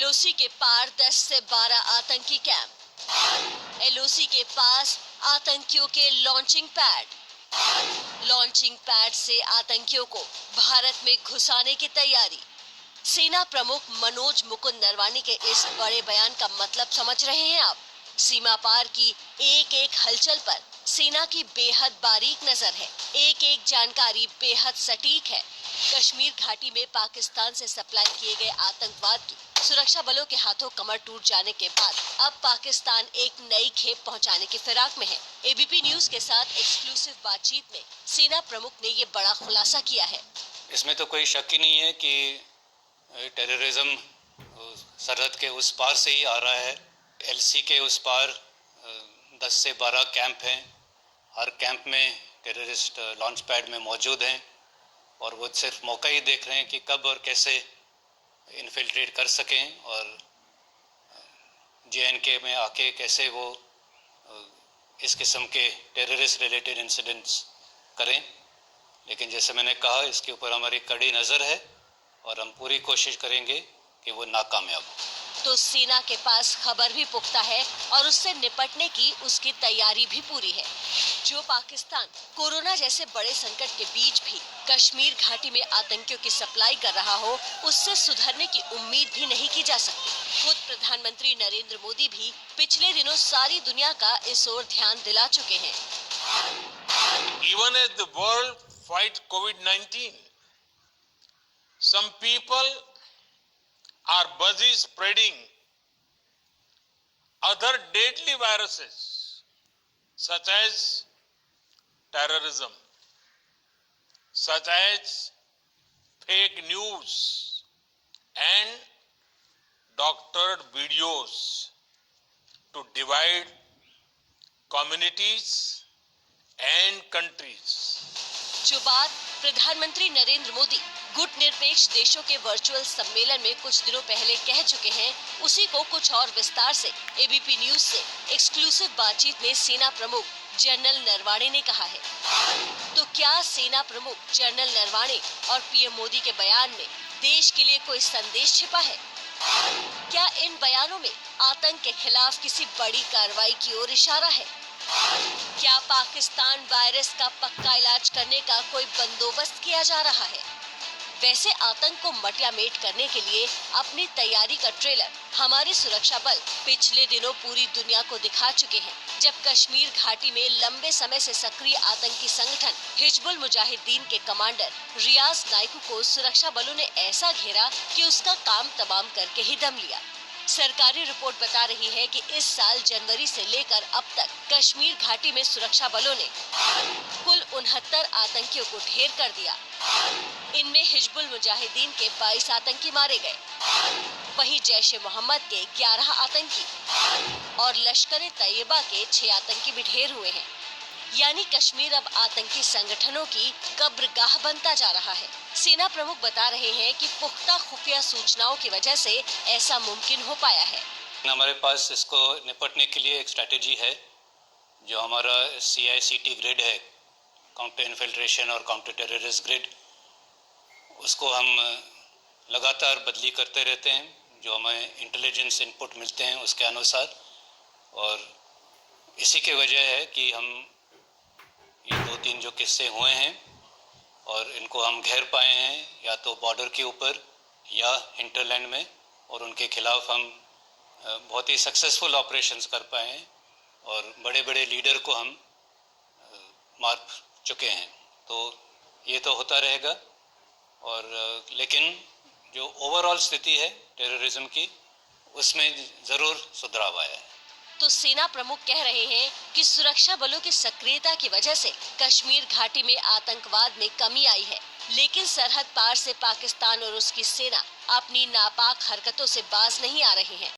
LOC के पार 10 से 12 आतंकी कैंप। एलओसी के पास आतंकियों के लॉन्चिंग पैड से आतंकियों को भारत में घुसाने की तैयारी। सेना प्रमुख मनोज मुकुंद नरवाने के इस बड़े बयान का मतलब समझ रहे हैं आप। सीमा पार की एक एक हलचल पर सेना की बेहद बारीक नजर है। एक एक जानकारी बेहद सटीक है। कश्मीर घाटी में पाकिस्तान से सप्लाई किए गए आतंकवाद की सुरक्षा बलों के हाथों कमर टूट जाने के बाद अब पाकिस्तान एक नई खेप पहुंचाने की फिराक में है। एबीपी न्यूज के साथ एक्सक्लूसिव बातचीत में सेना प्रमुख ने ये बड़ा खुलासा किया है। इसमें तो कोई शक ही नहीं है कि टेररिज्म सरहद के उस पार से ही आ रहा है। एलसी के उस पार 10 से 12 कैंप हैं। हर कैंप में टेररिस्ट लॉन्च पैड में मौजूद हैं और वो सिर्फ मौका ही देख रहे हैं कि कब और कैसे इन्फिल्ट्रेट कर सकें और JNK में आके कैसे वो इस किस्म के टेररिस्ट रिलेटेड इंसिडेंट्स करें। लेकिन जैसे मैंने कहा, इसके ऊपर हमारी कड़ी नज़र है और हम पूरी कोशिश करेंगे कि वो नाकामयाब हो। तो सेना के पास खबर भी पुख्ता है और उससे निपटने की उसकी तैयारी भी पूरी है। जो पाकिस्तान कोरोना जैसे बड़े संकट के बीच भी कश्मीर घाटी में आतंकियों की सप्लाई कर रहा हो, उससे सुधरने की उम्मीद भी नहीं की जा सकती। खुद प्रधानमंत्री नरेंद्र मोदी भी पिछले दिनों सारी दुनिया का इस ओर ध्यान दिला चुके हैं। Even as the world fights COVID-19, some people are busy spreading other deadly viruses such as terrorism, such as fake news and doctored videos to divide communities and countries. जो बात प्रधानमंत्री नरेंद्र मोदी गुट निरपेक्ष देशों के वर्चुअल सम्मेलन में कुछ दिनों पहले कह चुके हैं, उसी को कुछ और विस्तार से एबीपी न्यूज से एक्सक्लूसिव बातचीत में सेना प्रमुख जनरल नरवाणे ने कहा है। तो क्या सेना प्रमुख जनरल नरवाणे और पीएम मोदी के बयान में देश के लिए कोई संदेश छिपा है? क्या इन बयानों में आतंक के खिलाफ किसी बड़ी कार्रवाई की ओर इशारा है? क्या पाकिस्तान वायरस का पक्का इलाज करने का कोई बंदोबस्त किया जा रहा है? वैसे आतंक को मटियामेट करने के लिए अपनी तैयारी का ट्रेलर हमारे सुरक्षा बल पिछले दिनों पूरी दुनिया को दिखा चुके हैं, जब कश्मीर घाटी में लंबे समय से सक्रिय आतंकी संगठन हिजबुल मुजाहिदीन के कमांडर रियाज नाइकू को सुरक्षा बलों ने ऐसा घेरा कि उसका काम तमाम करके ही दम लिया। सरकारी रिपोर्ट बता रही है कि इस साल जनवरी से लेकर अब तक कश्मीर घाटी में सुरक्षा बलों ने कुल 69 आतंकियों को ढेर कर दिया। इनमें हिजबुल मुजाहिदीन के 22 आतंकी मारे गए, वहीं जैश-ए-मोहम्मद के 11 आतंकी और लश्कर-ए-तैयबा के 6 आतंकी भी ढेर हुए हैं। यानी कश्मीर अब आतंकी संगठनों की कब्रगाह बनता जा रहा है। सेना प्रमुख बता रहे हैं कि पुख्ता खुफिया सूचनाओं की वजह से ऐसा मुमकिन हो पाया है। हमारे पास इसको निपटने के लिए एक स्ट्रैटेजी है, जो हमारा CICT ग्रिड है, काउंटर इन्फिल्ट्रेशन और काउंटर टेररिस्ट ग्रिड। उसको हम लगातार बदली करते रहते हैं, जो हमें इंटेलिजेंस इनपुट मिलते हैं उसके अनुसार। और इसी की वजह है कि हम ये 2-3 जो किस्से हुए हैं और इनको हम घेर पाए हैं, या तो बॉर्डर के ऊपर या हिंटरलैंड में, और उनके खिलाफ हम बहुत ही सक्सेसफुल ऑपरेशंस कर पाए हैं और बड़े बड़े लीडर को हम मार चुके हैं। तो ये तो होता रहेगा, और लेकिन जो ओवरऑल स्थिति है टेररिज्म की, उसमें ज़रूर सुधार आया है। तो सेना प्रमुख कह रहे हैं कि सुरक्षा बलों की सक्रियता की वजह से कश्मीर घाटी में आतंकवाद में कमी आई है, लेकिन सरहद पार से पाकिस्तान और उसकी सेना अपनी नापाक हरकतों से बाज नहीं आ रही हैं।